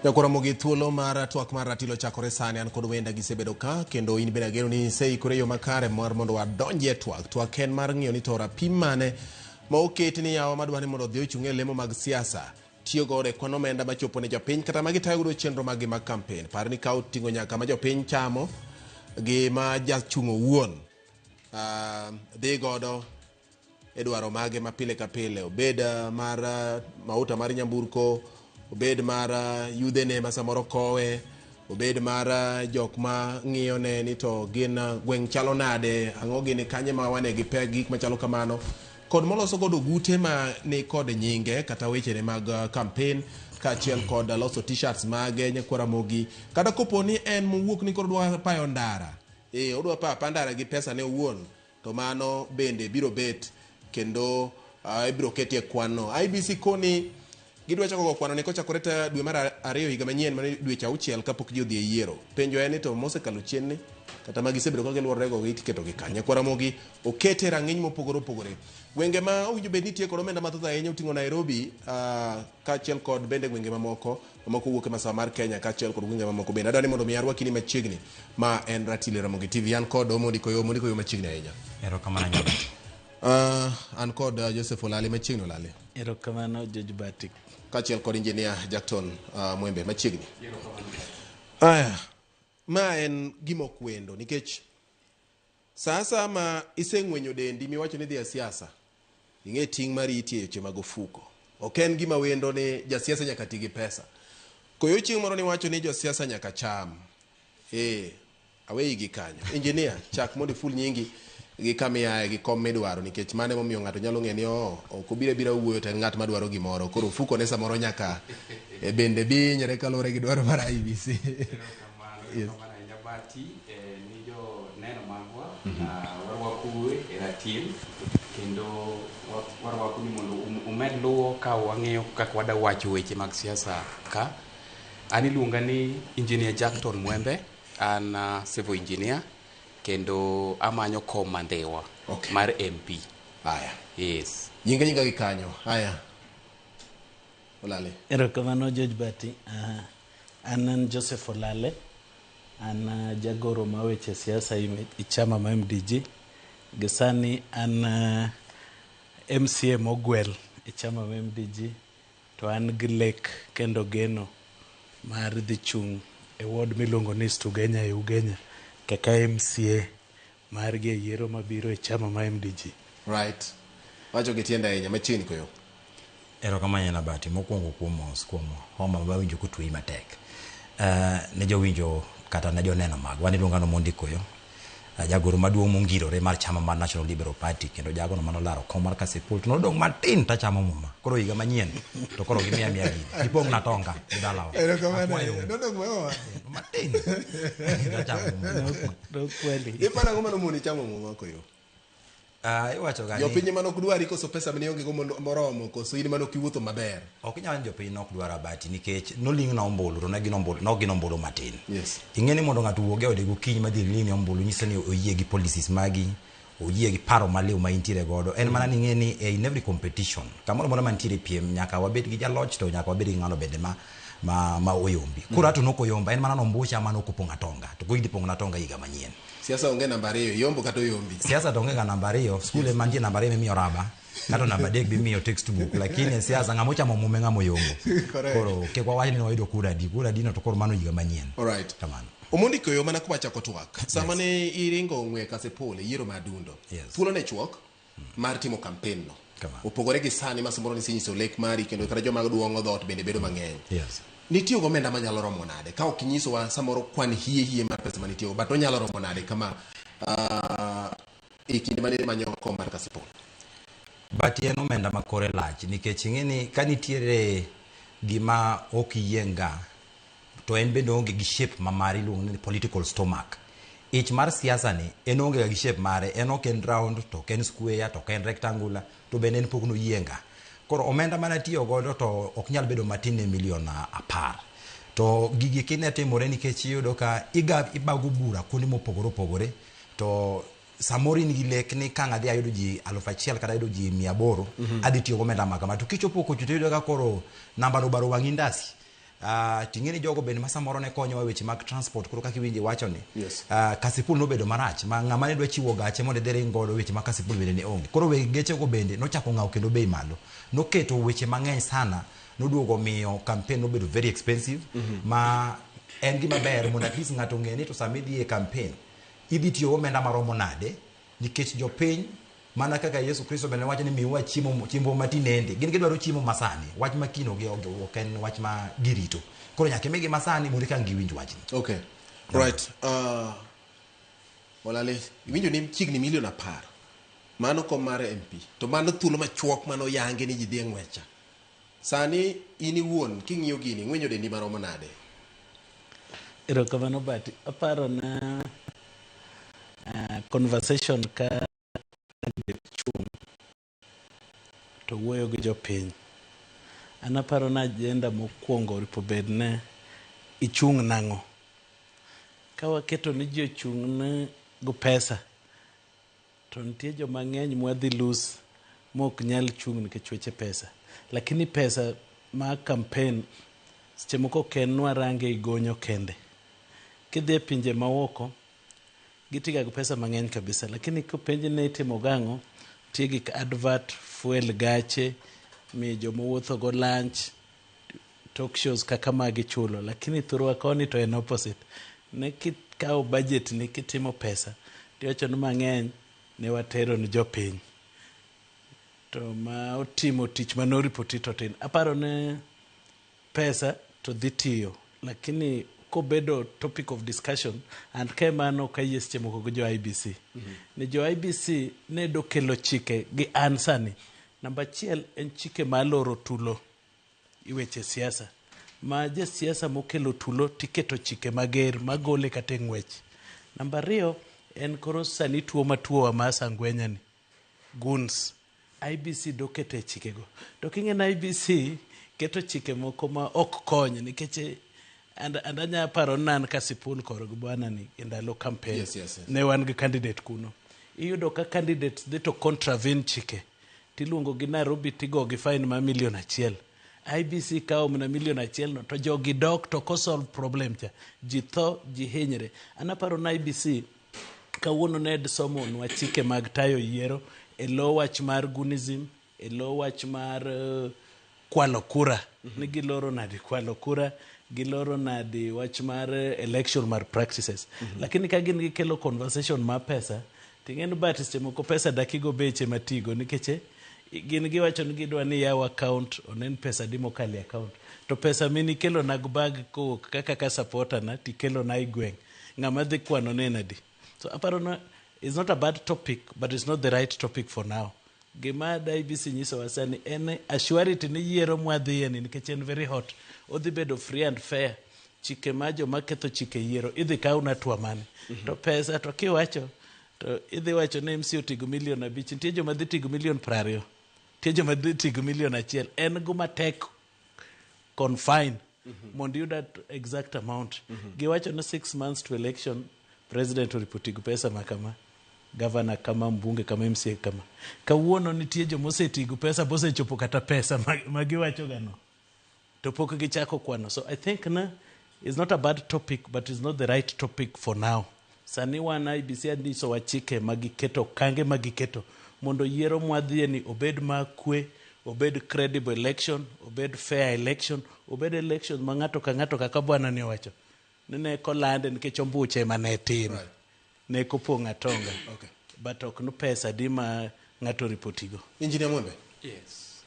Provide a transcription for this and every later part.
Jakora mogi thuolo mar twak mar ratilo chakore sani an kod wenda gisebedo ka kendo in bende ageno ni sei kore yo makare mar mondo wadonje twak en mar ng'iyo ni to rapim mane ma oketi ni yawa madwani mondo odhi ochung'e lemo mag siasa tiyo godo kwan omenda machopo ne jopiny kata magi tayo godo chenro mag mag campaign par ni ka oting'o nyaka ma jopiny chamo gi ma jachung' owuon dhi godo edwaro mage ma pile ka pile obed mar mauta mar nyamburko obed mar yudhene ma samoro kowe obed mar jok ma ng'iyo ne ni to gin gweng' chalo nade ang'o gini kanye ma wane gi pek gik machalo kamano kod moloso godo gute ma ni kod nyinge kata weche ne mag campaign kaachiel kod loso t-shirts mage nyakwara mogi kata kopo ni en mowuok ni kod dwa payo ndara odwa pa ndara gi pesa ne owuon to mano bende biro bet kendo ibiro ketie kwano IBC koni gidwa chako kwano ne kochakore ta dwe mar ariyo higa manyien mane dwe cha auchiel kapok ji odhi e yiero penjo en ni to mosekalo chien ni kata magi sebedo ka giluorore go giketo gi kanya kwara mogi okete rang'iny mopogore opogore gwenge ma owinjo bed nitie kod omenda mathoth ahinya oting'o Nairobi kaachiel kod bende gwenge mamoko wuok e masawa mar Kenya kaachiel kod gwenge mamoko bende adwani mondo mi arwakini machiegni ma en Ratile Ramogi TV an kod Mondiko yo machiegni ahinya erokamano nyaka an kod Joseph Olale machiegni Olale erokamano George Batik kaachiel kod engineer Jackton Mwembe machiegni ma en gima okwendo nikech sasa ma iseng'wenyo dendi miwacho ni dhi e siasa ing'e ting' mari itie eche mag ofuko ok en gima wendo ni jasiasa nyaka ti gi pesa koyo chieng' moro ni wacho ni josiasa nyaka cham awei gi kanyo engineer chak mondo full nyingi gi kamiaye gi kom midwaro nikech mane momiyo ng'ato nyalo ng'e ni ok obira wuoyo to ng'at madwaro gimoro koro ofuko ne samoro nyaka bende binyre kalore gi dwaro mar IBC ni jo neno magwa warwakuwe e ratil kendo warwaku ni mondo umed luwo ka wang'eyo kaka wada wacho weche mag siasa ka an iluonga ni engineer Jackton Mwembe an civil engineer kendo amanyo kom Mandewa mar MP haya yes nyinga gi kanyo haya Olale erokamano George Bati an Joseph Olale an jagoro ma weche siasa i chama ma MDG gisani an MCA mogwel i chama ma MDG to an gi lek kendo geno mar dhi chung' e ward miluongo ni Stugenya e Ugenya kaka MCA mar gi yiero mabiro e chama ma MDG right wacho gitienda ahinya machiegni koyo erokamano na Bati mokwongo kuom homa mawinjo kotweyi matek ne jowinjo kata ne joneno mag wan iluonga no Mondiko yo jagoro maduong' mongirore mar chama mar National Liberal Party kendo jagono manolaro kom mar Kasipul to nodong' matin ta chamo muma koro higa manyien to koro gi mia gi ipong' na tonga e dalawa nodong' matin ta chamo muma do kweli ipana ngoma no muni chamo muma koyo iwacho gani jopiny manok dwari koso pesa mane onge go moromo koso in manok iwuotho maber ok nyal jopiny nok dwara Bati nikech noling' na ombulu to ne gin ombulu matin yes ing'eni mondo ng'ato wuoge ode gokinyi madhi ling' ombulu nyiso ni oyie gi policies magi oyie gi paro maliw ma intiere godo en mana ni ng'eni in every competition kamoro moro mantiere piem nyaka wabed gi jaloch to nyaka wabed gi ng'ano bende ma oyombi koro ato nok oyomba en mana nombucha ma nok opong' atonga to go idhi pong' atonga higa manyien siasa onge namba 2 yombo kata oyombi siasa to onge ga namba 2 skule mantie namba 2 mimiyo raba kata namba 3 bimiyo textbook lakini siasa ng'amo chamo mume ng'amo yombo koro ke kwa wachni wayudo kura di no to koro mano higa manyien alright kamano Mondiko yo mana kuma chako twak sama ne iringo ng'we Kasipul yiero madundo thuolo ne chuok mar timo campaign no opogore gi sani ma samoro ni sinyiso lek mari kendo kata joma duong'o dhot bende bedo mang'eny nitiyo gomenda manyalo romo nade ka ok nyiso wa samoro kwan hie mar pesa manitiyo but onyalo romo nade kama kinde mane manyo kom mar Kasipul Bati en omenda makore lach nikech ing'eni ka nitiere gima ok yienga to en bende onge gi shape ma mari iluongo ni political stomach ich mar siasa ni en onge gi shape mare en ok en round to ok en square to ok en rectangular to bende en pok no yienga koro omenda mana tiyo godo to ok nyal bedo matin ne milion 10 to gigi kine timore nikech iyudo ka ibago bura kuonde mopogore opogore to samori ni lek ni kanga dhi ayudo ji 1000 kata ayudo ji 800 adhi tiyo gomenda maka to kichopo ko chute yudo ka koro namba no baro wangi ndasi ting'eni jogo bende ma samoro ne konyowa weche mag transport koro kaka iwinji wacho ni Yes. Kasipul nobedo marach ma ng'ama ne dwa chiwo gache mondo dhi ring godo weche mag Kasipul bende ne onge koro weg gechego bende nochako ng'awo kendo bei malo noketo weche mang'eny sana noduogo miyo campaign nobedo very expensive ma en gima ber mondo at least ng'ato ng'e ni to sama idhi e campaign idhi tiyo omenda maromo nade nikech jopiny mana kaka Yesu Kristo bende wacho ni miwa chiemo matinende gin gidwaro chiemo masani wach makino gi ok en wach ma girito koro nyaka imigi masani mondo ka giwinj wachni. Okay. Right. Olale winjo ni chigni milion 10 mano kom mar MP to mano thuolo machuok mano yange ni ji dhi ng'wecha sani in iwuon king'iyo gini ng'wenyo dendi maromo nade? Erokamano Bati, aparo na conversation ka chung to wuoyo gi jopiny. An aparo na agenda mokwongo ripo bed ne ichung' nang'o. Ka waketo ni ji ochung' ne go pesa to nitie joma ng'eny mwadhi lose mok nyal chung' nikech weche pesa. Lakini pesa ma campaign seche moko ken warange igonyo kende. Kidhi e pinje maoko gitiga go pesa mang'eny kabisa lakini kopenji ne itimo gang'o tie gi advert fuel gache mi jomo wuotho go lunch talk shows kaka magi chulo lakini thurwa koni to en opposite ne kikawo budget ni kitimo pesa tiwacho ni mang'eny ne watero ni jopiny to ma otimo tich manoripoti to tin aparo ne pesa to dhi tiyo lakini kobedo topic of discussion and kemano kayie seche moko gi jo IBC ne jo IBC ne do kelo chike gi an sani namba 1 en chike maloro tulo iweche siasa ma je siasa mokelo tulo tiketo chike mager magole kata ng'wech namba 2 en koro sani tuo matuo ma sangwenyani guns IBC do kete chikego to kingen IBC keto chike moko ma ok kony nikech andanya paro nan Kasipul koro gi bwana ni ndalo campaign Yes. ne wan gi candidate kuno iyudo ka candidates dhi to contravene chike tiluongo gi Nairobi tigo gi fine ma $1,000,000 IBC kawo mana $1,000,000 no to jogi dok to ko solve problem cha ji tho ji hinyre anaparo na IBC kawuono ne somo nwa chike mag tayo yiero e lo wach mar gunism e lo wach mar kwalo kura ni giloro nadi kwalo kura giloro nadi wach mar election mar practices lakini ka gin gikelo conversation ma pesa ting'en bati seche moko pesa dakigo beche matigo nikech gin giwacho ni gidwa ni yaw account onen pesa dimo kali account to pesa mini kelo nag bag ko kaka ka supporter na tikelo na igweng ng'ama dhi kwano nenadi so aparo na it's not a bad topic but it's not the right topic for now gima IBC nyiso wasani en assurity ni yiero mwadhiye ni nikech en very hot odhi bedo free and fair chike majo maketho chike yiero idhi kaw na twa mane to pesa to kiwacho to idhi wacho ne MC otigo $5,000,000 nitie joma dhi tigo $20,000,000 nitie joma dhi tigo $1,000,000 en guma tek confine mondo yud that exact amount giwacho na 6 months to election president oripotigo pesa makama governor kama mbunge kama MCA kama kawuono nitie joma osetigo pesa bosechopo kata pesa magiwacho gano to pok gichako kwano so I think na is not a bad topic but is not the right topic for now sani wan IBC andiso wachike magiketo kange magiketo mondo yiero mwadhie ni obed makwe obed credible election obed fair election obed election ma ng'ato ka ng'ato kaka bwana ni owacho ne kolande nikech ombuche mane tim Right. ne kopong' atonga Okay. but ok no pesa di ma ng'ato ripotigo. Engineer Mwembe, Yes.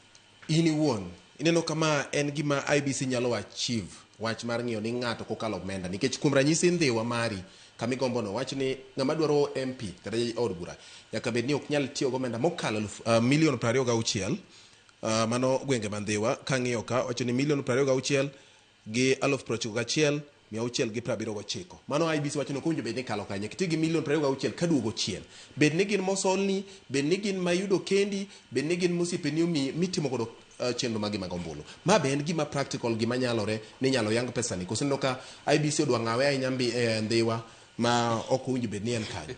in iwuon ineno kama en gima IBC nyalo achieve wach mar ng'iyo ni ng'ato kokalo omenda nikech kuom ranyisi ndhiwa mari kamigombo no wach ni ng'ama dwaro MP kata od bura nyaka bed ni ok nyal tiyo gi omenda mokalo $26,000 mano gwenge mandhiwa kang'iyo ka wacho ni $26,000 gi 91,679 mano IBC wacho ni kowinjo bed ni kalo kanye kiti gi $26,000 kaduogo chien bed ni gin mosolni bed ni gin mayudo kendi bed ni gin mosiepeni mitimo godo chenro magi mag ombulu ma be en gima practical gima nyalore ni nyalo yang pesa ni kosendo ka IBC odwa ng'awe ahinya ndhiwa ma ok owinjo bed ni en kanyo.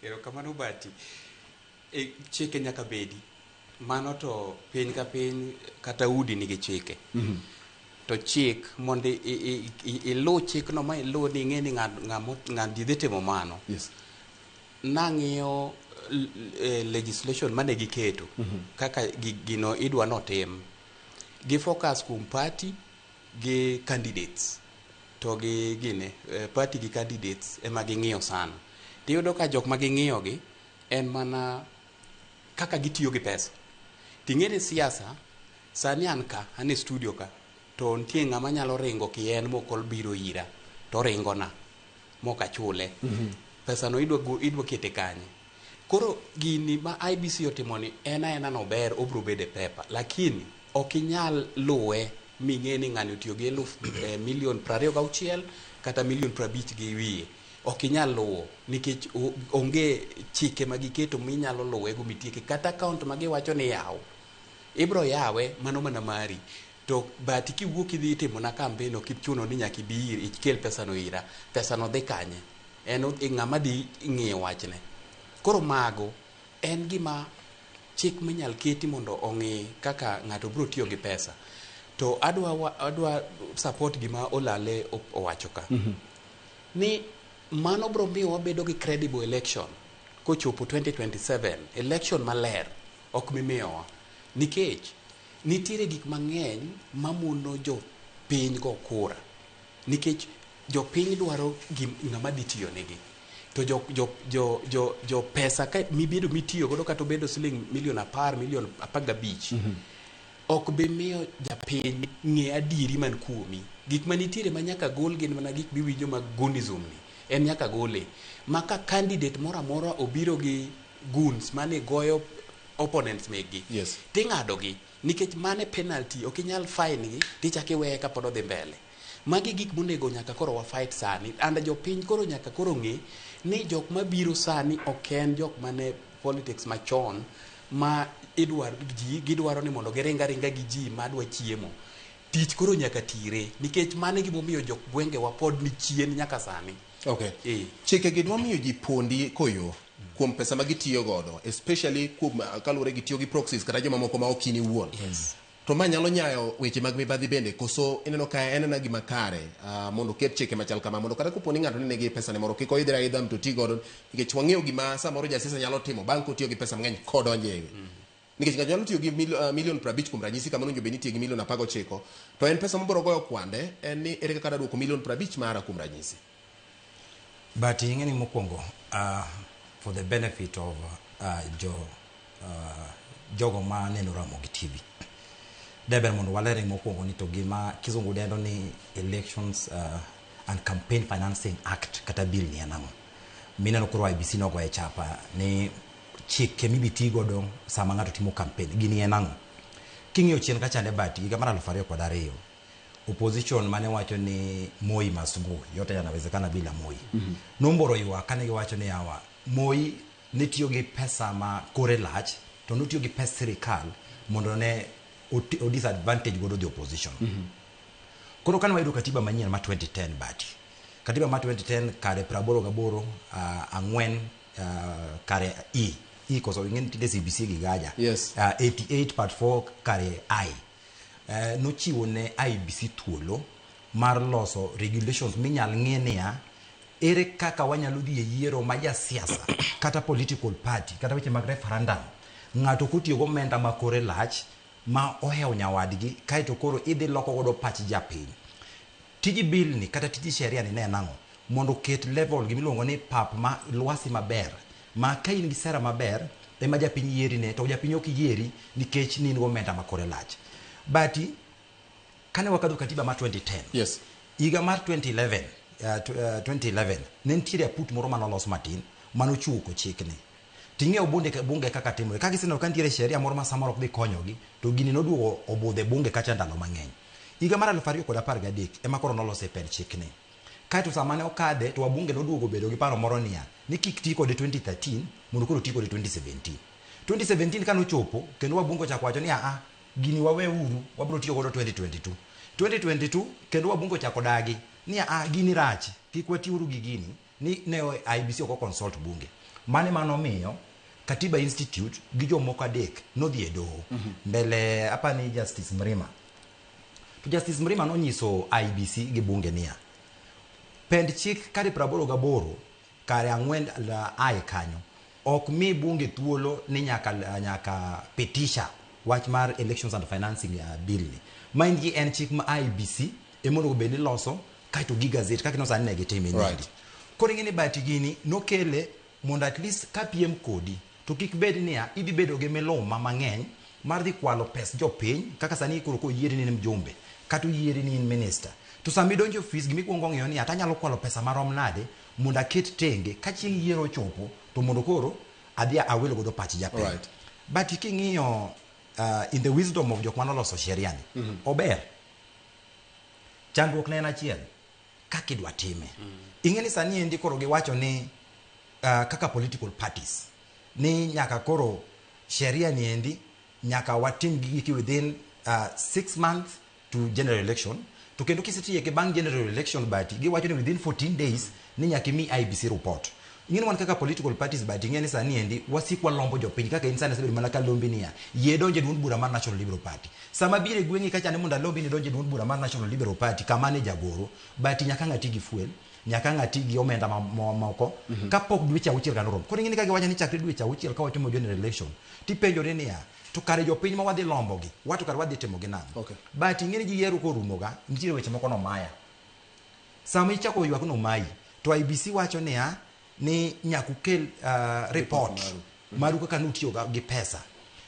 Erokamano Bati. Chike nyaka bedi. Mano to piny ka piny kata udi nigi chike. to chik mondo ilu chik no ma ilu ni ng'e ni ng'an dhi timo mano. Yes. Nang'iyo legislation mane giketo kaka gino idwa notim. Gi focus kuom party gi candidates. To gi gine party gi candidates ema ging'iyo sana. Tiyudo ka jok ma ging'iyo gi en mana kaka gitiyo gi pesa. Ting'ere siasa sani an e studio ka to nitie ng'ama nyalo ringo kien mokol biro ira to ringo na moka chule. Pesa no idwa kete kanye. Koro gini ma IBC otimo ni ena no ber obro bede pepa, lakini okinyal luwe ming'e ni ng'ani otiyo gi milion 26 kata milion 50 gi wiye. Okinyal luwo nikech onge chike magiketo minyalo luwe go mitieke kata account magiwacho ni yaw. Ibro yawe mano mana mari. To bati kiwuok idhi timo na campaign okipchuno ni nyaka ibi ikel pesa no ira. Pesa no dhi kanye. En ng'ama di ng'iyo wachne. Koro mago en gima chik minyal keti mondo ong'i kaka ng'ato bro tiyo gi pesa. To adwa support gima Olale owacho ka. Ni mano bro miyo wabedo gi credible election kochopo 2027 election maler ok mimiyowa nikech nitiere gik mang'eny mamuno jo piny go kura nikech jo piny dwaro ng'ama dhi tiyo negi to jo pesa ka mibedo mitiyo godo kata obedo siling milion 10 milion 15 ok be miyo japiny ng'e adieri man kuomi. Gik manitiere manyaka gol gin mana gik biwinjo mag gunism ni en nyaka gole maka candidate mora mora obiro gi guns mane goyo opponents megi. Yes. Ting'ado gi nikech mane penalty okinyal fine gi tichaki weye ka pod odhi mbele. Magi gik monego nyaka koro wa fight sani and jopiny koro nyaka koro ng'e ni jok mabiro sani ok en jok mane politics machon ma gidwaro ni mondo giringa gi ji madwa chiemo. Tich koro nyaka tire nikech mane gimomiyo jok gwenge wa pod ni chien nyaka sani. Okay. Chike gidwa miyo ji pondi koyo kuom pesa magitiyo godo, especially kuom kalure gitiyo gi proxies kata joma moko ma okini wuon. Yes. To ma nyalo nyayo weche mag mibadhi bende koso ineno ka en na gima kare mondo ket chike machal kama mondo kata koponi ng'ato ne nigi pesa ne moro kiko idhira idham to ti godo nikech wang'eyo gima samoro jasiasa nyalo timo bank otiyo gi pesa mang'eny kodonje. Nikech ng'ato nyalo tiyo gi milion 50 kuom ranyisi kama onjo beni tiyo gi milion 19 to en pesa mabiro goyo kwande en ni ere kaka duoko milion 50 mara kuom ranyisi. But ingeni mokwongo for the benefit of jogo ma neno Ramogi TV. Deber mondo walere mokwongo ni to gima kizungu dendo ni Elections and Campaign Financing Act kata bill ni anamo. Mineno kuro IBC no goye chapa ni chike mibiti godo sama ng'ato timo campaign gini enango. King'iyo chien kacha ne bati higa mar 2002 opposition mane wacho ni Moi must go yote yanawezekana bila Moi. Nomboro ywa kane giwacho ni hawa Moi nitiyo gi pesa ma kore lach to nitiyo gi pesa sirikal mondo ne o disadvantage godo the opposition. Koro kana wayudo katiba manyien ma 2010 bati. Katiba ma 2010 kare 88 ang'wen kare E koso ing'en tinde CBC gigaja. Yes. 88 part 4 kare I. Nochiwo ne IBC thuolo mar loso regulations minyal ng'enia ere kaka wanyalo dhi yiero ma ja siasa kata political party kata weche mag referendum ng'ato kotiyo go omenda ma kore lach ma ohewo nyawadgi kaito koro idhi loko godo pach japiny. Tiji bill ni kata tiji sheria ni ne nango mondo ket level gimiluongo ni pap ma lwasi maber ma ka in gi sera maber ema japiny yieri ne to japiny ok yieri nikech ni go omenda ma kore lach. Bati kane wakadho katiba ma 2010. Yes. Higa mar 2011 ne nitiere aput moro manolos matin manochuko chikni. Ting'eyo bunge kaka timore. Kaka iseneno ka nitiere sheria moro ma samoro ok dhi konyogi to gini noduogo obudhe bunge kacha ndalo mang'eny. Higa mar 2013 ema koro nolose pen chikni. Kaito sama ne okade to wabunge noduogo bedo gi paro moro niya ni kik ti kode 2013 mondo koro ti kode 2017. 2017 kanochopo kendo wabunge chako wacho ni gini wawe uru wabro tiyo godo 2022 kendo wabungo chako dagi ni gini rach kik watiuru gi gini ni ne IBC oko consult bunge mano miyo Katiba Institute gi jomoko adek nodhi e doho mbele hapa ni Justice Mrima to Justice Mrima nonyiso IBC gi bunge niya pend chik kare 88 kare ang'wen la ae kanyo ok mi bunge thuolo ni nyaka petisha wach mar elections and financing bill ni mind en chik ma IBC emono beni loso kaito gi gazette kaka no sani ne gitime Right. koro ngini bati gini nokele mondo at least ka piem kodi to kik bed niya idhi bedo gi miluma mang'eny mar dhi kwalo pes jopiny kaka sani koro ko yieri ni mjumbe kata yieri ni minister to sami donjo office gimi kuongo ng'iyo ni atanyalo kwalo pesa marom nade mondo aket tenge ka chieng' yiero chopo to mondo koro adhi awil godo pach japiny. Right. But king'iyo in the wisdom of jok manoloso sheria ni ober chandruok ne en achiel kaka idwa time. Ing'eni sani endi koro giwacho ni kaka political parties ni nyaka koro sheria ni endi nyaka watim gigi within 6 months to general election to kendo kisitiye ke bang general election bati giwacho ni within 14 days ni nyaka mi IBC report. Ing'eni wan kaka political parties bati ing'eni sani endi wasikwa lombo jopiny kaka insani sebedo mana ka lombi niya yie donje duond bura mar National Liberal Party sama bire gweng'i kacha ne munda lombi ni donje duond bura mar National Liberal Party kama ne jagoro bati nyaka ng'ati gi fuel nyaka ng'ati gi omenda moko kapok dweche auchiel kan rom. Koro ing'eni ka giwacho ni chakre dweche auchiel ka watimo general election tipenjore niya to kare jopiny ma wadhi lombo gi watu kare wadhi timo gi nang'o. Okay. But ing'eni ji yiero korumo ga nitiere weche moko no maya sama ichako ywak no mayi to IBC wacho niya ni nyaka ukel report maru kaka nutiyo gi pesa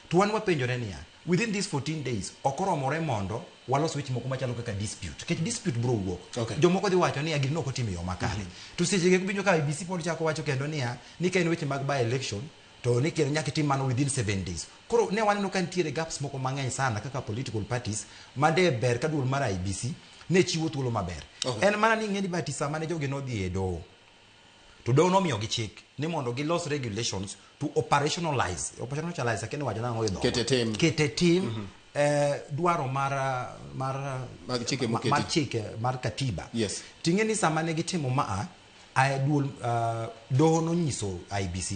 to wan wapenjore niya within these 14 days okoromore mondo walos weche moko machalo kaka dispute kech dispute bro wuok. Okay. Jomoko dhi wacho niya gino ok otimo yo makare to sechege kubinjo ka IBC pod chako wacho kendo niya ni ka en weche mag by election to ni kendo nyaka tim mano within 7 days. Koro ne waneno ka nitiere gaps moko mang'eny sana kaka political parties made ber ka duol mar IBC ne chiwo thuolo maber. Okay. En mana ni ng'eni bati sama ne jogi nodhi e doho to doho nomiyo gi chik ni mondo gilos regulations to operationalize akene wacho nang'o idho kete tim dwaro Mag chike moketi. mar chike mar katiba. Yes. Ting'eni sama ne gitimo maa duol doho nonyiso IBC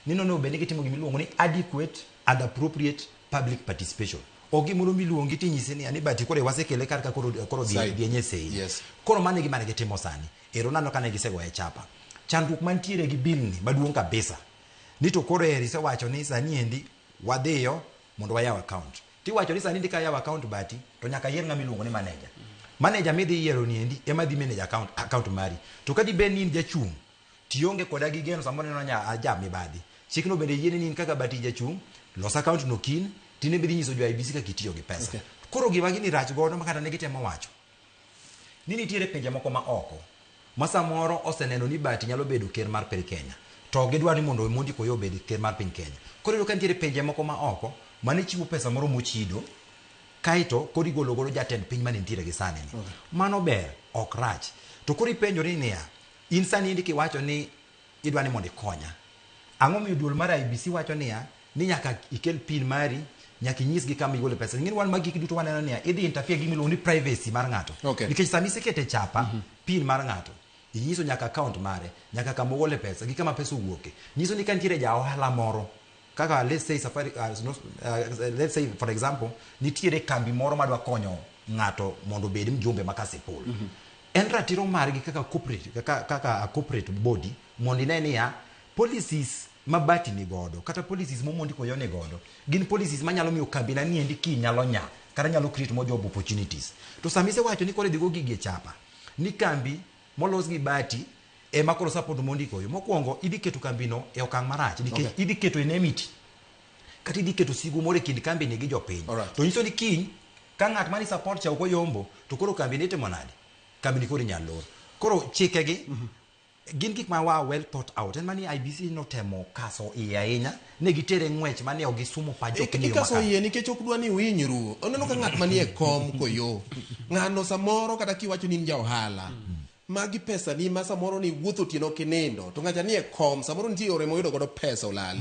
ni nono bende gitimo gimiluongo ni adequate and appropriate public participation ogi moro miluongi tinyise ni ani bati kore wasekele kar ka koro dhi nyesei. Yes. Koro mane gima ne gitimo sani ero nano kane gisegoye chapa chandruok mantiere gi bill ni maduong' kabisa ni to koro eri sewacho ni sani endi wadhiyo mondo wayaw account tiwacho ni sani ndika yaw account bati to nyaka yier ng'ama iluongo ni manager midhi yiero ni endi ema dhi manage account mari to ka dibed ni in jachung' tionge koda gi geno samoro neno aja mibadhi chikno bende yiene ni in kaka bati jachung' los account no kin tine bidhi nyiso jo IBC kaka itiyo gi pesa. Okay. Koro giwa gini rach godo makata ne gitemo wacho ni nitiere pinje moko ma oko ma samoro oseneno ni bati nyalo bedo ker mar piny Kenya to gidwaro ni mondo Mondi Koyo obed ker mar piny Kenya. Koro iyudo ka nitiere pinje moko ma oko mane chiwo pesa moro mochido kaito koro igolo godo jatend piny mane nitiere gi sani ni. Okay. Mano ber ok rach to koro ipenjori niya in sani indi kiwacho ni idwa ni mondo ikonya ang'o miyo duol mar IBC wacho niya ni nyaka ikel pin mari nyaka inyisgi kama igole pesa. Ing'eni wan magik duto waneno niya idhi interfere gi miluongo ni privacy mar ng'ato. Okay. Nikech sami sekete chapa pin mar ng'ato inyiso nyaka account mare nyaka kama ogole pesa gi kama pesa owuoke nyiso ni ka nitiere ja ohala moro kaka let's say for example nitiere kambi moro madwa konyo ng'ato mondo obed mjumbe makasipul. En ratiro margi kaka corporate body mondo ine niya policies mabati ni godo kata policies Mondi Koyo ni godo gin policies manyalo miyo kambi na ni endi ki nyalo nya kata nyalo create more job opportunities. To samise wacho ni kore digo gigi chapa ni kambi molos gi bati e makoro support Mondi Koyo mokwongo idhi keto kambi no e okang' marach nikech idhi keto enmity kata idhi keto sigu moro e kind kambi ni gi jopiny. To nyiso ni kiny ka ng'at mani support cha okoyombo to koro kambi ni timo nade kambi ni koro nyalo lor. Koro chike gi gin gik ma well thought out en mani IBC notemo kaso iye ahinya ne gitere ng'wech mane ogisumo pajo kini kaso iye nikech ok dwa ni winyru oneno ka ng'at manie kom Koyo ng'ano samoro kata kiwacho ni ja ohala magi pesa ni ma samoro ni wuotho tieno kinindo to ng'acha nie kom samoro nitie yore moyudo godo pesa olali.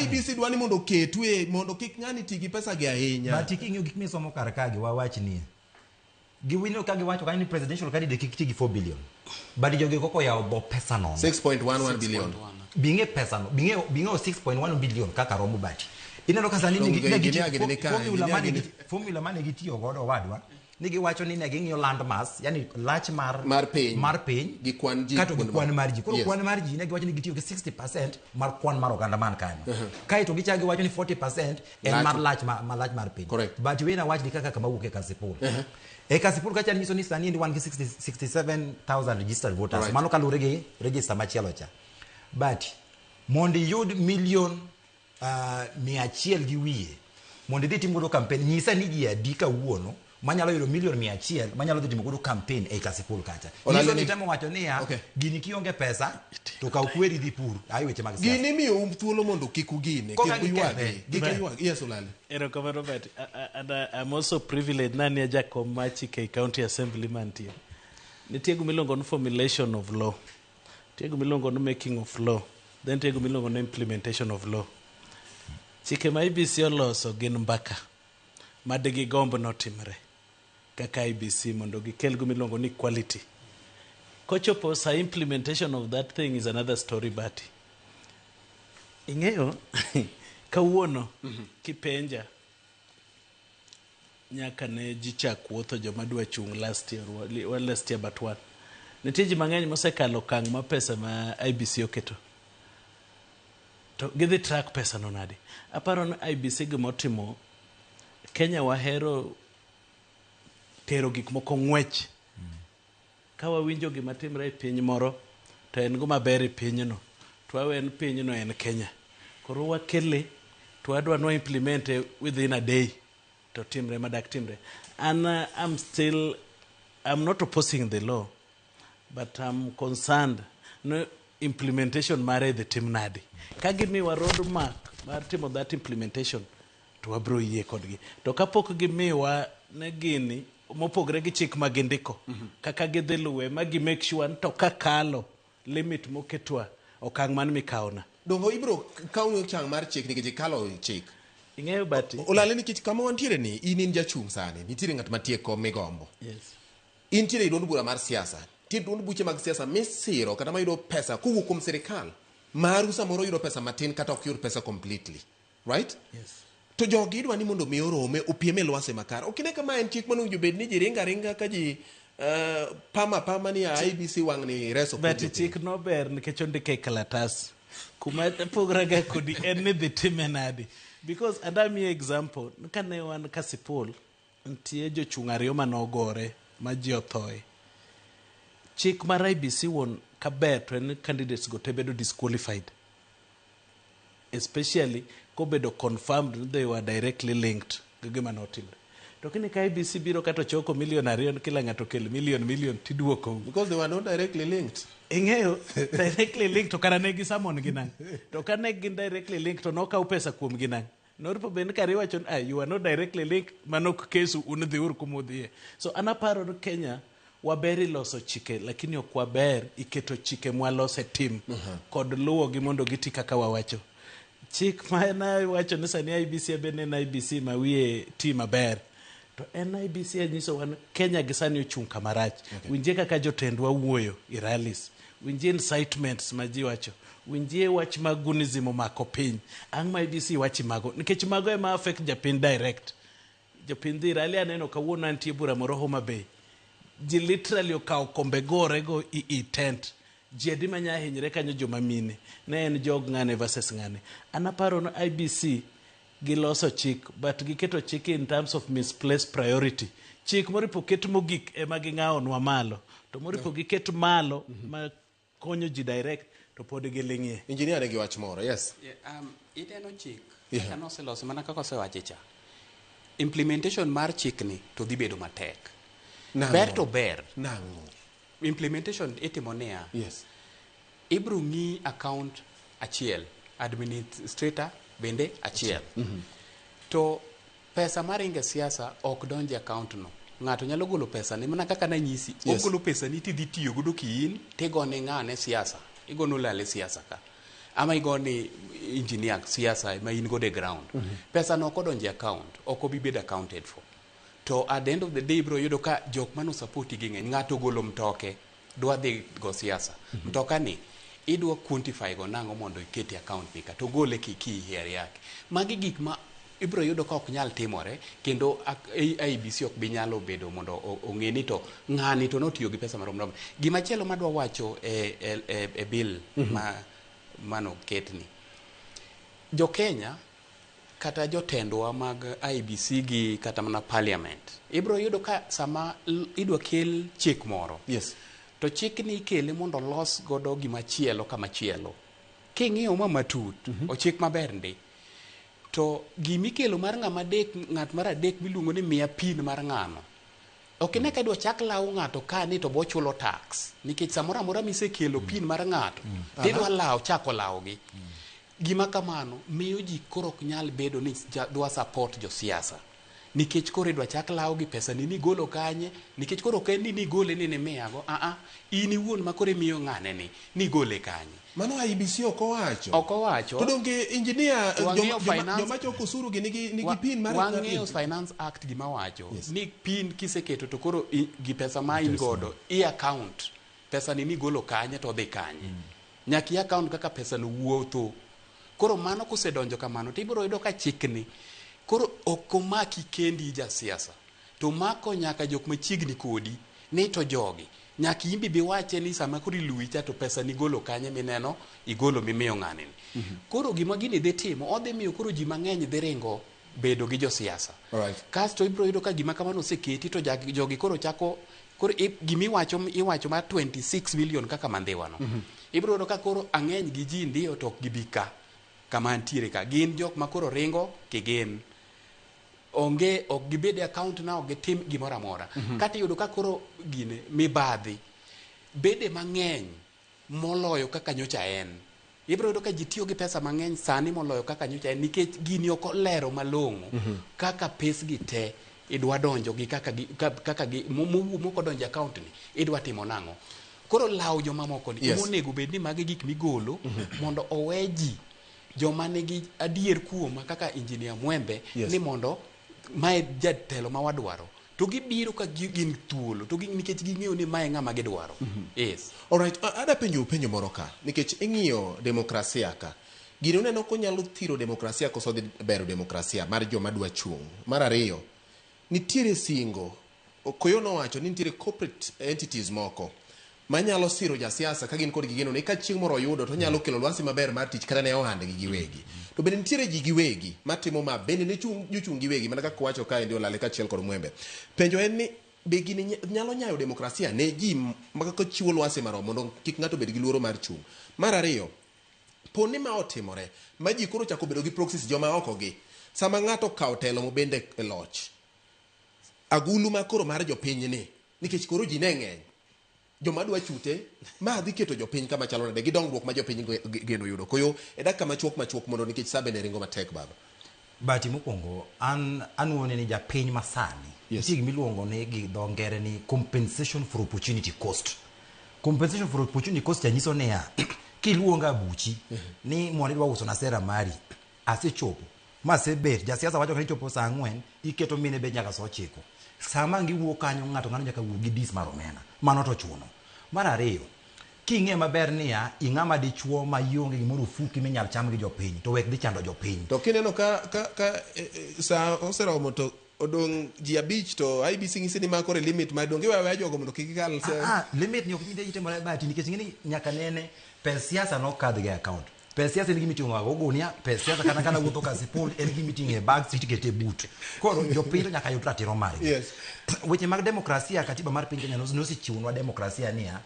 IBC dwa ni mondo ketwe mondo kik ng'ani ti gi pesa gi ahinya. But king'yo gik misomo kar ka gi wawach ni giwino ka giwacho ka ni presidential candidate kik ti gi 4 billion but jogi koko yawo bo pesa no 6.11 billion binge pesa no binge 6.1 billion kaka romo bati ineno ka sani ni formula mane gitiyo godo wadwa ni giwacho ni ne ging'iyo landmass, yani lach mar piny gi kwan ji, kato gi kwan mar ji. Koro kwan mar ji ne giwacho ni gitiyo gi 60% mar kwan mar oganda man kanyo. Kaito gichako giwacho ni 40% en mar lach mar piny. Correct. But we na wach ni kaka kama wuok e Kasipul. E Kasipul kacha nyiso ni sani wan gi 67,000 registered voters. Right. Mano kalure gi register machielo cha. But mondo yud million 100 gi wiye, mondo dhi timo campaign, nyisa ni ji adi kawuono manyalo yudo million 100 manyalo dhi timo godo campaign e Kasipul kacha. Nyiso ni temo wacho ni ya gini kionge pesa to ka ukweri dhi pur. Ayo weche mag siasa. Gini miyo thuolo mondo kik ugine, kik uywage. Yes, Olale. Erokamano Robert. And I'm also privileged nani ya jakom ma chike county assemblyman tiyo. Nitie gimilongo no formulation of law. Nitie gimilongo no making of law. Then nitie gimilongo no implementation of law. Chike ma IBC oloso gin mbaka madigi gombo notimre kaka IBC mondo gikel gimilongo ni quality. Kochopo sa implementation of that thing is another story, but ing'eyo kawuono kipenja nyaka ne ji chak wuotho joma dwa chung last year but one. Nitie ji mang'eny mosekalo kang' ma pesa ma IBC oketo. To gidhi track pesa no nade. Aparo no IBC gimotimo Kenya wahero tero gik moko ng'wech. Ka wawinjo gima timre e piny moro to en gima ber e pinyno. To awen pinyno en Kenya. Koro wakele to adwa no implement within a day to timre madak timre. And I'm not opposing the law, but I'm concerned no implementation mare the team nadi. Ka gimiwa roadmap mar timo that implementation to wabro yie kodgi. To kapok gimiwa ne gini mopogre gi chik magindiko kaka gidhi luwe magi make sure to kakalo limit moketwa okang' man mikaona. Dongo ibro kawo chang mar chik nikech kalo chik. Ing'eyo but Olale nikech kama wantiere ni in jachung' sani, nitiere ng'at matieko migombo. yes. Intiere i duond bura mar siasa. Tie duond buche mag siasa misiro kata mayudo pesa kowuok kuom sirikal. Maru samoro yudo pesa matin kata ok yud pesa completely. Right? Yes. To jogi idwa ni mondo mi orome opiem e lwase makare. Ok ine kama en chik manowinjo bed ni ji ringa ka ji pama ni IBC wang' ni reso. But chik no ber nikech ondike e kalatas. Kuma pograga kodi en ni dhi time nadi. Because adami example, kane wan Kasipul, ntie jochung' ariyo manogore ma ji othoe. Chik mar IBC won kaber to en candidates go te bedo disqualified. Especially kobedo confirmed they were directly linked gima notimre. To kini ka IBC biro kato choko million 2 kila ng'ato kel million tidwoko because they were not directly linked. Ing'eyo directly linked to kara negi samon ginang. To kane gin directly linked to nokaw pesa kuom ginang. Noripo ben kari wachon you are not directly linked manok kesu unidhi ur kumudhie. So anaparo no Kenya waberi loso chike lakini ok waber iketo chike mwalose team kod luwo gi mondo giti kaka wawacho. Chik ma na wacho ni sani IBC abene na IBC ma wiye team maber. To NIBC nyiso wan Kenya gisani ochung' kamarach. Winje kaka jotendwa wuoyo i rallies. Winje incitements ma ji wacho. Winje wach magunizimo mako piny. Ang' ma IBC wachi mago. Nikech mago ema affect japiny direct. Japiny dhi rally aneno kawuono antie bura moro Homa Bay. Ji literally okawo kombe gore go i tent. Ji adi manya hinyre kanyo joma mine. Ne en jog ng'ane versus ng'ane. Anaparo no IBC giloso chik, but giketo chik in terms of misplaced priority. Chik moripo ket mogik ema ging'ao nwa malo. To moripo giket malo ma konyo ji direct to pod giling'ie. Engineer ne gi wach moro, yes. Iteno chik kaka noseloso mana kaka osewache cha. Implementation mar chik ni to dhi bedo matek. Ber to ber. Nang'o? Implementation itimo niya. Yes. Ibro ng'i account achiel, administrator bende achiel. To pesa maringe siasa ok donje account no. Ng'ato nyalo golo pesa ni mana kaka na nyisi. Yes. Ogolo pesa ni tidhi tiyo godo kiin tigone ng'ane siasa. Igono lale siasa ka. Ama igone engineer siasa ma in godo e ground. Pesa no kodonje account, ok obi bed accounted for. To at the end of the day bro yudo ka jok mano support gi ng'eny. Ng'ato golo mtoke dwa dhi go siasa. Mtoka ni idwa quantify go nango mondo iketi account ni ka to gole kiki here yake. Magi gik ma ibro yudo ka ok nyal timore kendo IEBC ok bi nyalo bedo mondo ong'e ni to ng'ani to notiyo gi pesa marom. Gima chielo madwa wacho e bill mano ketni, jo Kenya kata jotendwa mag IEBC gi kata mana parliament ibro yudo ka sama idwa kel chik moro, yes, to chik ni ikele mondo los godo gima chielo kama chielo. King'iyo matut ochik maber ndi, to gimikelo mar ng'at mar adek miluongo ni mia pin mar ng'ano, ok ine ka idwa chak law ng'ato ka ni to bochulo tax, nikech samoro amora misekelo pin mar ng'ato tidwa chako lawgi. Gima kamano miyo ji koro ok nyal bedo ni dwa support josiasa, nikech koro idwa chak law gi pesa ni golo kanye, nikech koro ok en ni gole ni miyago, in iwuon ma koro miyo ng'ane ni gole kanye. Mano IEBC ok owacho. To donge engineer joma choko osuru gi nigi pin mar wang'eyo Finance Act gima wacho ni pin kiseketo to koro gi pesa ma in godo account pesa ni golo kanye to dhi kanye, nyaki account kaka pesa no wuotho. Koro mano kusedonjo kamano to ibiro yudo ka chikni koro ok omaki kendi ja siasa, to mako nyaka jok machiegni kodi ni to jogi nyaki imbi biwache ni sama kuri luwi cha to pesa ni golo kanye mineno igolo mimiyo ng'ani. Koro gima gini dhi timo odhi miyo koro ji mang'eny dhi ringo bedo gi josiasa. Kasto ibiro yudo ka gima kamano oseketi to jogi koro chako koro iwacho ma 26 million kaka mandhiwano. Ibiro yudo ka koro ang'eny gi ji ndiyo to ok gibika kama ntiere ka gin jok ma koro ringo kigin onge ok gibede account na ok gitim gimoro amora. Kata yudo ka koro gine mibadhi bede mang'eny moloyo kaka nyocha en. Ibiro yudo ka ji tiyo gi pesa mang'eny sani moloyo kaka nyocha en, nikech gini ok olero malong'o kaka pesgi te idwa donjo gi kaka moko donjo account ni idwa timo nang'o. Koro law joma moko ni onego bed ni magi gik migolo mondo owe ji joma nigi adier kuoma kaka engineer Mwembe ni mondo mae jatelo ma wadwaro to gibiro ka gin thuolo to nikech ging'eyo ni mae ng'ama gidwaro. Yes. Alright, ada penjo moro ka, nikech ing'iyo demokrasia ka gino neno ko nyalo thiro demokrasia koso dhi bero demokrasia mar joma dwa chung'. Mar ariyo, nitiere singo Koyo nowacho ni nitiere corporate entities moko manyalo siro jasiasa ka gin kod gigeno ne ka chieng' moro yudo to nyalo kelo lwasi maber mar tich kata ne ohande gi giwegi. To bende nitiere ji giwegi matimo ma bende ne chung giwegi mana kaka wacho ka ndio lale ka chiel kod Mwembe. Penjo en ni be gini nyalo nyayo demokrasia ne ji makaka chiwo lwasi marom mondo kik ng'ato bed gi luoro mar chung'. Mar ariyo, poni ma otimore ma ji koro chako bedo gi proxies joma oko gi sama ng'ato kawo telo mo bende e loch agulu ma koro mar jopiny ni nikech koro ji ne ng'eny joma dwa chute ma dhi keto jopiny kama chalo nade gi dongruok ma jopiny geno yudo. Koyo e dakika machuok mondo nikech sabe ne ringo matek baba. Bati mokwongo anuone ni japiny masani nitie gimiluongo ni gi dho ngere ni compensation for opportunity cost. Compensation for opportunity cost nyiso niya kiluonga buchi ni mondo idwa uso na sera mari asechopo masebet jasiasa wacho ni chopo saa 4 iketo mine be nyaka saa 9 sama ngiwuok kanyo ng'ato nyaka wuog gi dis mar omena mano to chuno. Mar ariyo, king'e maber niya ing'ama dichuo ma ionge gimoro fuki minyal cham gi jopiny to wek dhi chando jopiny. To kineno ka saa oseromo to odong ji abich to IBC ng'isi ni makore limit ma donge wewe jogo mondo kik kal limit ni ok nyinde ite mara bati nikech ng'eni nyaka nene pes siasa no kadh ga account. Pes siasa en gimiting'o ga ogunia pes siasa kana wuotho ka sipul en gimiting'o e bag siti kete but. Koro jopiny nyaka yud ratiro mari. Yes. Weche mag demokrasia katiba mar piny Kenya nosichiwnwa demokrasia niya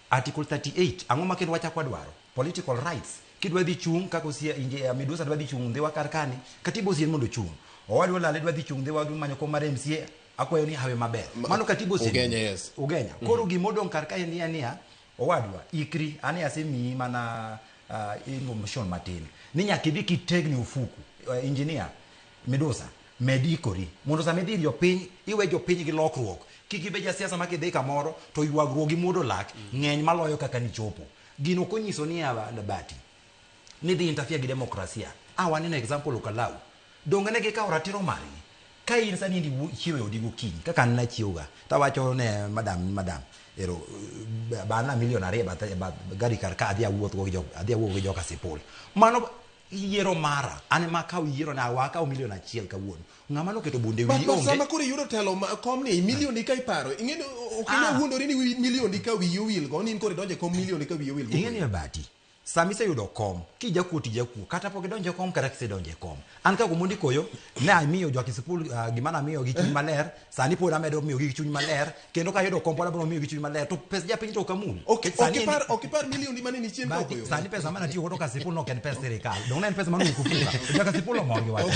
article 38 ang'o ma kendo wachako dwaro political rights kidwa dhi chung kaka osia inje Midusa dwa dhi chung dhi wakar kani katiba osien mondo chung owadwa lale dwa dhi chung dhi wadu manyo ko mar MCA akwayo ni hawe maber mano katiba osien ugenya koro gimodong kar kae niya owadwa ikri ani asemi mana information matin ni nyaka idhi kitegni ufuku engineer Midusa medikori mondo sa medhi jopiny iwe jopiny gi lokruok kikibe jasiasa ma kidhi kamoro to ywagruok gi muodo lak ng'eny maloyo kaka ni chopo gino konyiso ni bati ni dhi interfere gi demokrasia waneno example Kalau dongane gi kawo ratiro mari ka in sani ndi chiwo odigo kiny kaka na chiwoga tawacho ne madam ero bana milion 2 ba gari kar ka adhi awuoth gi joka sipul mano yiero mara an ma kaw yiero na waka o milion achiel kawuono ng'ama noketo bunde wi onge onge sama koro yudo telo kom ni milion ka iparo ing'eni okine wuondori ni milion ka wiyi owil go nin koro donje kom milion ka wiyi owil go ing'eni bati sami se yudo kom kijakuo tijakuo kata pok idonje kom kata kisedonje kom an ka komundi koyo ne amiyo jo kisipul gimana amiyo gi chuny maler sani pod amedo miyo gi chuny maler kendo ka yudo kom pod abro miyo gi chuny maler to pes japiny to kamul okipar milion mane ni chien bati sani pesa mana tiyo godo ka sipul no ken pesa sirikal dong ne en pesa manu kufuka ja ka sipul mo gi wacho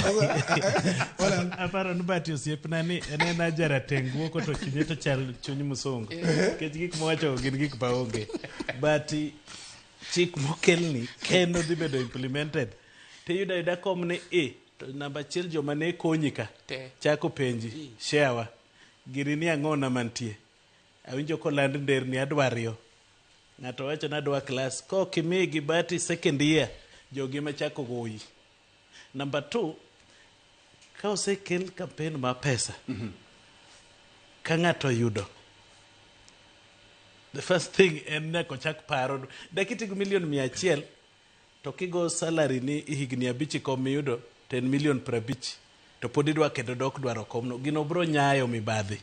aparo ni bati osiepna ni en ajara tenguo ko to chunye to chal chuny musongo kech gik mowacho gin gik baonge bati chik mokelni kendo dhi bedo implemented tiyudo yuda kom ni to namba achiel joma ne konyi ka chako penji sharewa giri ni ang'ona mantie awinjo koland nderni adwario ng'ato wacho nadwa klas kokimi gi bati second year jogi machako goyi namba 2 ka osekel campaign ma pesa ka ng'ato yudo the first thing en nyako chak paro dakitigo milion 100 to kigo salary ni higni 5 kom miyudo 10 milion 50 to pod idwa kendo dok dwaro komno gino bro nyayo mibadhi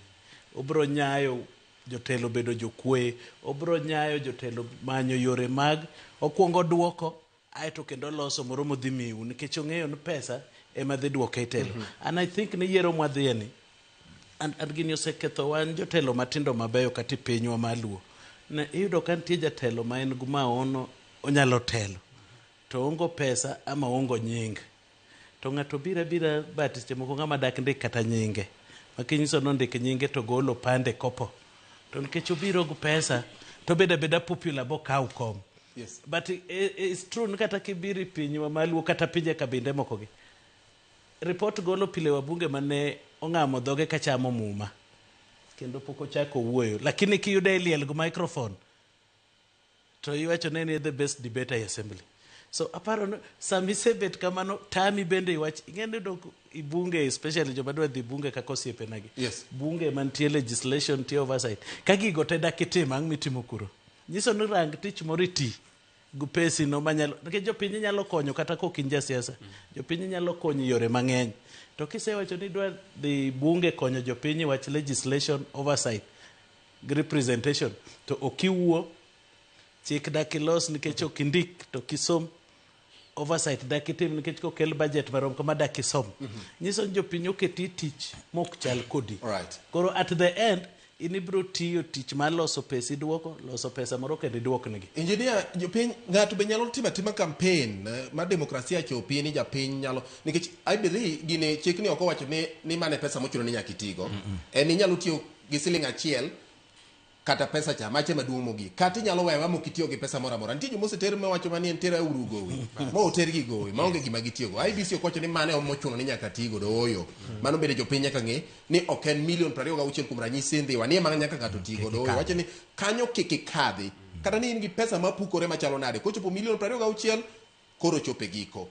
obro nyayo jotelo bedo jokwe obro nyayo jotelo manyo yore mag okwongo duoko aito kendo loso moro modhi miu nikech ong'eyo ni pesa ema dhi duoke itelo and I think ni yiero mwadhieni and gini oseketho wan jotelo matindo mabeyo kati pinywa maluo ne iyudo ka nitie jatelo ma en gumaono onyalo telo to ongo pesa ama ongo nying to ng'ato bira bati seche moko ng'ama dak ndik kata nyinge makinyiso nondik nyinge to golo pande kopo to nikech obiro gu pesa to beda popular bo kaw kom yes but it's true ni kata kibiri pinywa maluo kata pinje kabinde moko gi report golo pile wabunge mane ong'amo dhoge kachamo muma kendo poko chako wuoyo lakini kiyude liel gu microphone to iwacho ne the best debater assembly so aparo sami sebet kamano tami bende iwach ing'ende dok ibunge especially joma dwa dhi bunge kako osiepe nagi yes bunge mantie legislation tie oversight kagigo te dakitim ang' mitimo kuro nyiso ni rang tich moriti gu pesi no manyalo nikech jopiny nyalo konyo kata kokinja siasa jopiny nyalo konyo yore mang'eny to kisewacho ni dwa dhi bunge konyo jopiny wach legislation oversight gi representation to okiwuo chik dakilos nikech okindik to kisom oversight dakitim nikech kokel budget marom kama dakisom nyiso jopiny oketi tich mok chal kodi right koro at the end inibro tiyo tich mar loso pesa iduoko loso pesa moro kendo iduoknegi engineer jopiny ng'ato be nyalo timo campaign mar demokrasia chopi ni japiny nyalo nikech I believe gine chik ni ok owacho ni mane pesa mochuno ni nyaka itigo en inyalo tiyo gi siling achiel kata pesa cha mache maduong' mogik kata inyalo wewa mokitiyo gi pesa moro amora nitie jomoseter mawacho mani en tera uru gowi ma oter gi gowi maonge gima gitiyogo IBC okocho ni mane omochuno ni nyaka tigo doyo mano bende jopiny nyaka ng'e ni ok en milion 26 kuom ranyisi ndhiwa ni ema nyaka ng'ato tigo doyo wacho ni kanyo kikikadhi kata ni in gi pesa mapukore machalo nade kochopo milion 26 koro chope giko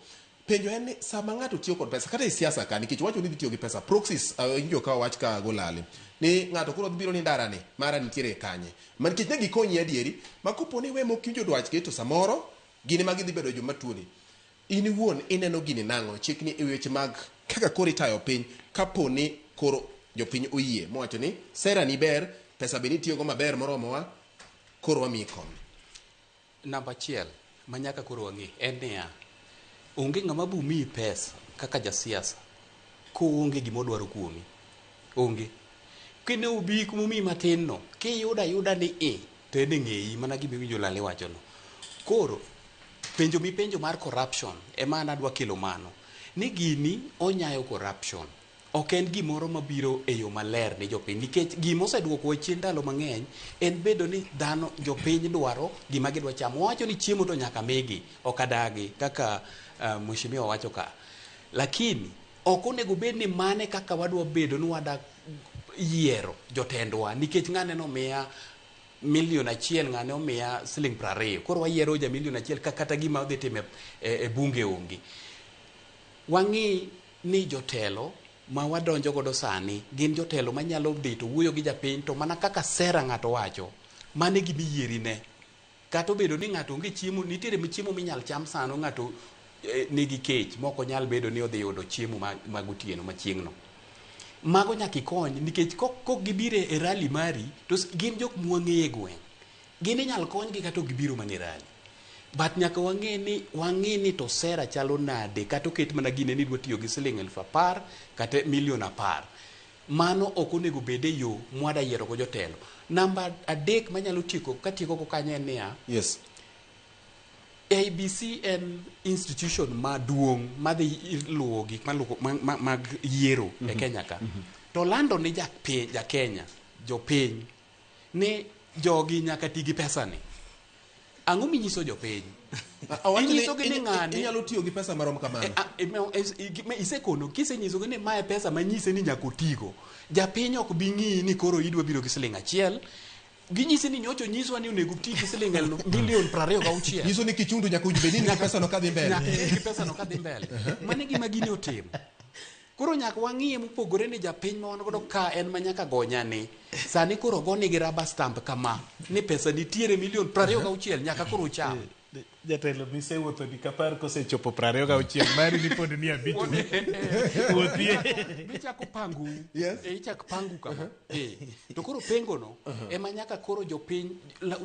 penjo en ni sama ng'ato tiyo kod pesa kata e siasa ka nikech wacho ni dhi tiyo gi pesa proxies injo ka wach ka golale ni ng'ato koro biro ni ndara ni mara nitiere kanye man nikech ne gikonyi adieri makopo ni we mokinjo dwach keto samoro gini magi dhi bedo joma tuoni in wuon ineno gini nang'o chikni e weche mag kaka koro itayo piny kapo ni koro jopiny oyie mowacho ni sera ni ber pesa be nitiyogo maber moromowa koro wamiyi kom namba achiel manyaka koro wang'e en niya onge ng'ama bumiyi pesa kaka jasiasa koonge gimodwaro kuomi onge kine ubi kumumi matin no kiyuda ni to en ng'eyi mana gimiwinjo lale wacho no koro penjo mipenjo mar corruption ema nadwa kelo mano ni gini onyayo corruption ok en gimoro mabiro e yo maler ne jopiny nikech gima oseduoko chien ndalo mang'eny en bedo ni dhano jopiny dwaro gima gidwa chamo wacho ni chiemo to nyaka migi ok adagi kaka mheshimiwa wacho ka lakini ok onego bed ni mane kaka wadwa bedo ni wadak yiero jotendwa nikech ng'ane no miya milion 1 ng'ane omiya siling 20 koro wayiero ja milion 1 kata gima odhi time e bunge ongi wang'i ni jotelo ma wadonjo godo sani gin jotelo manyalo dhi to wuoyo gi japiny to mana kaka sera ng'ato wacho mane gimiyieri ne kata obedo ni ng'ato onge chiemo nitiere chiemo minyal cham sano ng'ato nigi kech moko nyal bedo ni odhi yudo chiemo mag otieno machieng'no. Mago nyaka ikony nikech kok gibiro e rally mari to gin jok mwang'e e gweng'. Gin inyal konygi kata gibiro mana e rally. But nyaka wang'e ni to sera chalo nade kata oket mana gine ni dwa tiyo gi Sh10,000 kata $1,000,000. Mano ok onego bede yo mwada yiero go jotelo. Namba 3 manyalo katieko go kanyo en niya. Yes. ABC en institution maduong' madhi luwo gik mag yiero e Kenya ka. To lando ni ja Kenya, jopiny, ni jogi nyaka ti gi pesa ni. Ang'o minyiso jopiny? Inyiso gi ni ng'ani inyalo tiyo gi pesa marom kamano. Isekono kisenyiso gi ni mae pesa manyise ni nyaka otigo. Japiny ok bi ng'i ni koro idwa biro gi Sh1. Ginyisi ni nyocho nyiswa ni onego ti gi Sh1,26,000,000. Nyiso ni kichundu nyaka ujbeni ni pesa no kadhi mbele. Nyaka pesa no kadhi mbele. Mane gima gini otimo. Koro nyaka wang'iye mopogore ni japiny ma wan godo ka en ma nyaka gonyani. Sani koro goni gi rubber stamp kama ni pesa nitiere $26,000,000 nyaka koro cham. Jatelo misewuotho di kapar kosechopo 26 mari ni pod ni abich wuothie. Michako pangu. Yes. Ichak pangu kama. To koro pengo no ema nyaka koro jopiny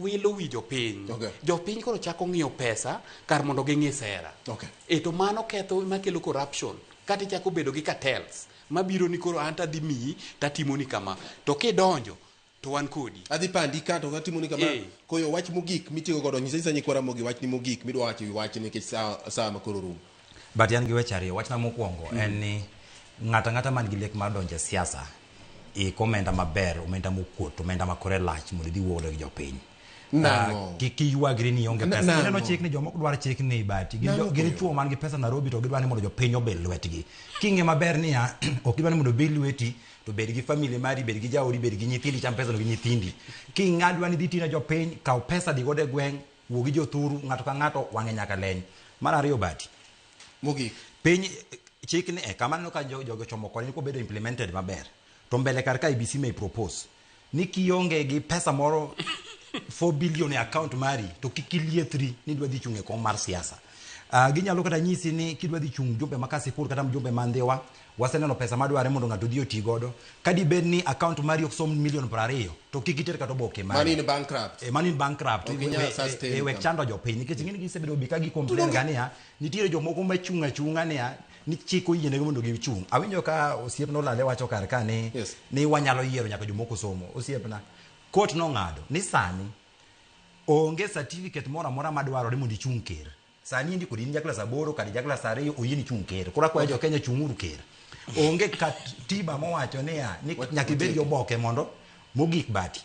wilo wi jopiny. Okay. Jopiny koro chako ng'iyo pesa kar mondo ging'i sera. Okay. To mano ketho makelo corruption. Kati chako bedo gi cartels mabiro ni koro anta dhi miyi tatimoni kama to kidonjo to wan kodi adhi pandi ka to tatimoni kama koyo wach mogik mitiyo godo nyisa nyikwara mogi wach ni mogik midwa wacho wi wach nikech saa makoro rum. But yan gi weche ariyo. Wachna mokwongo en ni ng'ata man gi lek mar donjo e siasa komenda maber, omenda mokuot, omenda makore lach mondo dhi wuoyo gi jopiny. Kiyuagri ni onge pesa. Ineno chik ni jomok dwar chik ni bati. Gin chuo man gi pesa Nairobi to gidwar ni mondo jopiny obel lwetgi. King'e maber niya ok gidwar ni mondo obel lweti to bed gi family mari, bed gi jaodi, bed gi nyithindi, cham pesa no gi nyithindi. King'adwa ni dhi tina jopiny, kaw pesa di gode gweng', wuo gi jothuru, ng'ato ka ng'ato wang'e nyaka leny. Mar ariyo bati. Mogik. Piny chik ni kamano ka jogo chomo koni ni ko bedo implemented maber. To mbele kar ka IBC may propose ni kionge gi pesa moro 4 billion e account mari to kikiliethri ni dwa dhi chung e kom mar siasa. Ginyalo kata nyisi ni kidwa dhi chung jumbe makasipur kata jumbe mandhiwa waseneno pesa madware mondo ng'ato dhi oti godo. Kadi bed ni account mari ok som $1,20,000 to kikiter kata oboke mari. Money in bankrupt. Money in bankrupt. We chando jopiny nikech ng'eni gisebedo bika gi complain gania nitiere jomoko machung' achung'a niya ni chiko yienegi mondo gichung'. Awinjo ka osiepna olale wacho kar ka ni wanyalo yiero nyaka jomoko somo. Osiepna court no ng'ado ni sani onge certificate moro amora madwarore mondo ichung' ker. Sani indi kodi ja klas 8 kadi ja klas 2 oyieni chung' ker. Koro akwayo jo Kenya chung'uru ker. Onge katiba mowacho ni nyaka ibed gi oboke mondo mogik bati.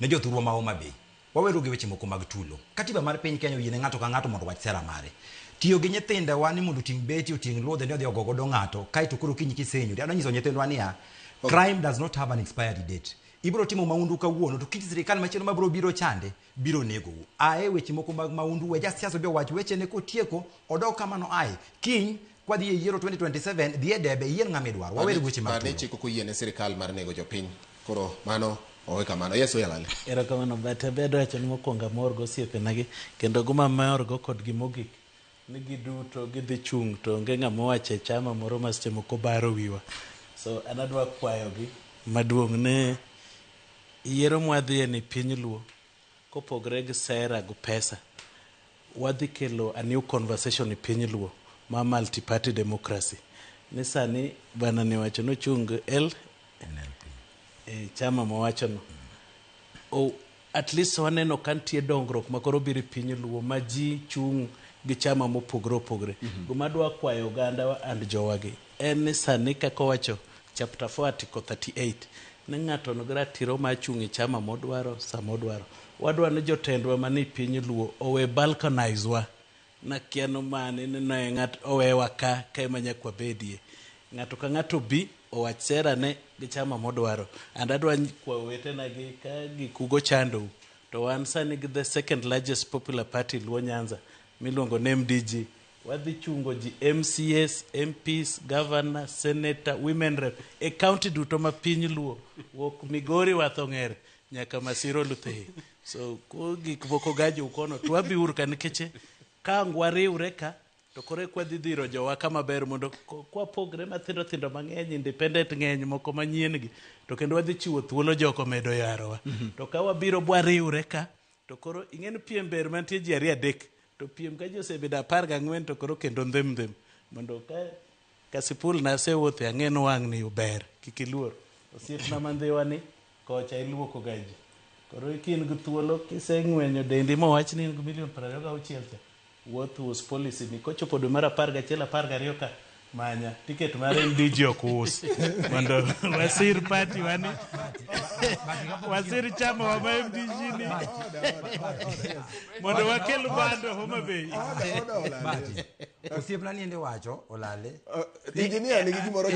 Ne jothurwa ma Homa Bay. Waweru gi weche moko mag tulo. Katiba mar piny Kenya oyiene ng'ato ka ng'ato mondo wach sera mare. Tiyo gi nyithindewa ni mondo ting' beti oting' luodhe ni odhi ogogo do ng'ato kaito koro kinyi kisenyori. Adwa nyiso nyithindwa niya crime does not have an expiry date. Ibro timo maundu kawuono to kiti sirikal machielo mabro biro chande biro nego. Ae weche moko mag maundu we just siasa be wach weche ne kotieko odok kamano ae kiny kwadhi e yiero 2027 dhi e debe yier ng'ama idwaro. Wawere weche mag tulo. Bane chiko koyiene sirikal mar nego jopiny. Koro mano owe kamano. Yeso yalale. Era kamano bate bedo wacho ni mokwongo mor go osiepenagi kendo guma mor go kod gimogik ni giduto gidhi chung' to onge ng'ama wache chama moro ma seche moko baro wiwa. So anadwa kwayogi maduong' ne yiero mwadhie ni piny luo kopogre gi sera gu pesa wadhi kelo a new conversation e piny luo ma multi party democracy. Ni sani bana ni wacho no chung chama mawacho no at least waneno kantie dongruok makoro biro piny luo ma ji chung gi chama mopogre opogre. Guma dwa kwayo oganda wa and jowagi en ni sani kako wacho chapter 4 article 38 ni ng'ato no ratiro ma chung e chama modwaro samodwaro. Wadwa ni jotendwa mani piny luo owe balkanize wa na kiano mane ni no ng'at owewa ka ema nyakwa bedie. Ng'ato ka ng'ato bi owach sera ne gi chama modwaro. And adwa kwa wetena gi ka gikugo chando to wan sani gi the second largest popular party Luo Nyanza miluongo ni MDG. Wadhi chungo ji MCS, MPs, governor, senator, women rep e county duto ma piny luo wok Migori Wathong'ere nyaka Masiro Luthei. So ko gik moko gajo ukono to wabi ur ka nikeche ka ngwariure ka to kore kwa dhiro jowa kama ber mondo kwa pogre mathindo mang'eny independent ng'eny moko manyien gi to kendo wadhi chiwo thuolo joko medo yarowa to ka wabiro bwariwre ka to koro ing'en piem ber mantie ji 2-3 to piem ka ji osebedo 14 to koro kendo ndhem mondo ka sipul na asewuothe ang'en wang' ni ber kik iluor osiepna mandhiwa ni kocha iluoko gaji koro ikin gi thuolo kiseng'wenyo dendi mowach ni in gi $26,000 cha wuoth us policy ni kochopo dwe mar 11-12 ka manya tiket mar MDG ok us mondo wasir party wani wasir chama wa MDG ni mondo wakel bando Homa Bay osiepna ni ende wacho olale engineer nigi gimoro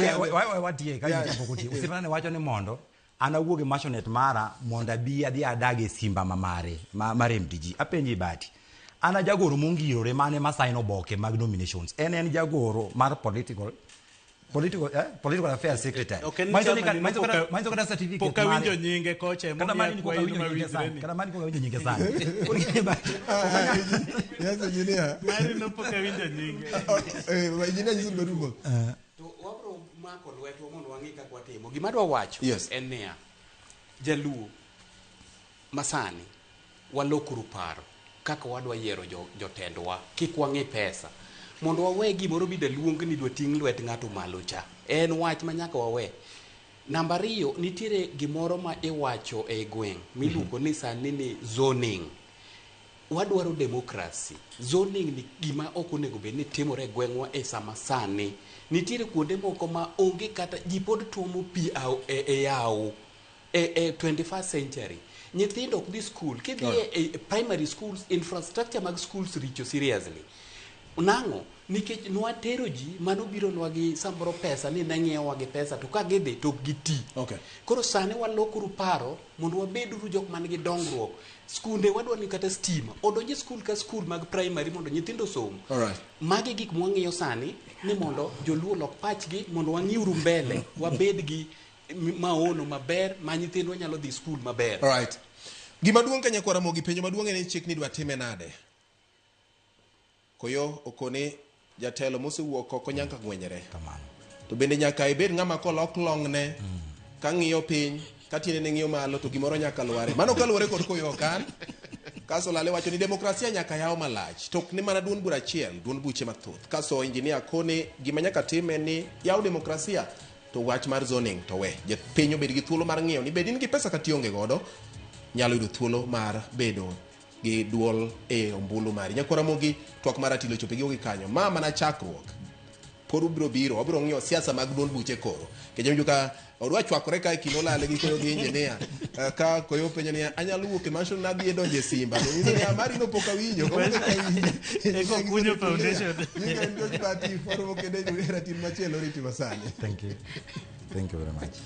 watie ka nitie osiepna ni wacho ni mondo an awuoge machonet mara mondo abi adhi adag e simba mamare mar MDG apenji Bati ana jagoro mongirore mane masaino boke mag nominations en jagoro mar political affairs secretary manzo kada certificate poka winjo nyinge kocha kada mani ko winjo nyinge sana yes engineer mari no poka winjo nyinge engineer jisu berugo to wabro mako lweto mondo wangi ka kwatimo gima dwa wacho en nia jaluo masani walokuru paro kaka wadwa yiero jotendwa kik wang'i pesa mondo wawe gimoro bida luong ni dwa ting' lwet ng'ato malo cha en wach ma nyaka wawe. Namba 2 nitiere gimoro ma iwacho e gweng' miluongo ni sani ni zoning. Wadwaro demokrasi. Zoning ni gima ok onego bed ni timore e gweng'wa e sama sani. Nitiere kuonde moko ma onge kata ji pod tuomo pi e yawo e 21st century. Nyithindo ok dhi school kidhi e primary schools infrastructure mag schools richo seriously nango nikech nwatero ji mano biro nwa gi samboro pesa ni nang'iewa gi pesa to ka gidhi to giti koro sane walokuru paro mondo wabeduru jok man gi dongruok skunde wadwa ni kata stima odonje school ka school mag primary mondo nyithindo som magi gik mwang'iyo sani ni mondo joluo lok pachgi mondo wang'iuru mbele wabed gi maono maber ma nyithindwa nyalo dhi school maber. Alright. Gima duong' ka nyakwara mogi penjo maduong' en chik ni dwa time nade. Koyo okone jatelo mosewuok oko nyaka ng'wenyre. Kamano. To bende nyaka ibed ng'ama kolok longne ka ng'iyo piny ka tiene ne ng'iyo malo to gimoro nyaka lware. Mano kaluwore kod koyo kan. Kaso lale wacho ni demokrasia nyaka yaw malach. Tok ni mana duond bura achiel, duond buche mathoth. Kaso engineer kone gima nyaka time ni yaw demokrasia to wach mar zoning to we piny obed gi thuolo mar ng'iyo ni bed in gi pesa ka tionge godo nyalo yudo thuolo mar bedo gi duol e ombulu mari. Nyakwara mogi twak mar Atilo chope gi kanyo mama na chakruok pod ubiro biro wabiro ng'iyo siasa mag duond buche koro kejo ka odwa chwakore ka kino lale gi koyo gi engineer ka koyo penyo ni anyalo wuok e mansion na dhi donje Simba to ni amari no poka winjo eko kunyo foundation ni ndo party forum kende ni ratin machielo riti masani. Thank you very much.